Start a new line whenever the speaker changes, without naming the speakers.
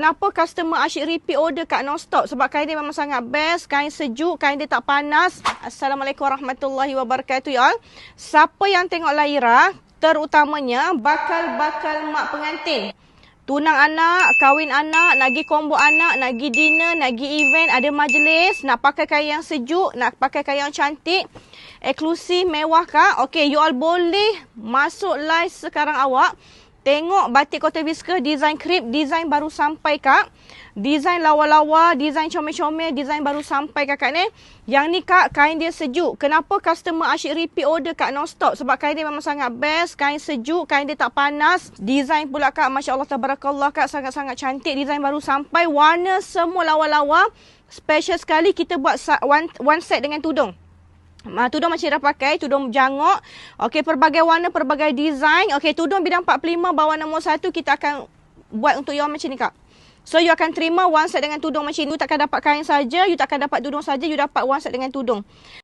Kenapa customer asyik repeat order kat non-stop? Sebab kain dia memang sangat best, kain sejuk, kain dia tak panas. Assalamualaikum warahmatullahi wabarakatuh y'all. Siapa yang tengok Laira, terutamanya bakal-bakal mak pengantin. Tunang anak, kahwin anak, nak pergi combo anak, nak pergi dinner, nak pergi event, ada majlis, nak pakai kain yang sejuk, nak pakai kain yang cantik, eksklusif, mewah kak. Okay, you all boleh masuk live sekarang awak. Tengok batik Kota Whisker, design krip, design baru sampai kak. Design lawa-lawa, design comel-comel, design baru sampai kakak ni. Yang ni kak, kain dia sejuk. Kenapa customer asyik repeat order kak non-stop? Sebab kain dia memang sangat best, kain sejuk, kain dia tak panas. Design pula kak, Masya Allah, tabarakallah kak, sangat-sangat cantik. Design baru sampai, warna semua lawa-lawa. Special sekali kita buat one set dengan tudung. Tudung macam dah pakai, tudung jangok. Okey, pelbagai warna, pelbagai design. Okey, tudung bidang 45 bawah nombor 1 kita akan buat untuk you macam ni kak. So you akan terima one set dengan tudung macam ni. You takkan dapat kain saja, you takkan dapat tudung saja, you dapat one set dengan tudung.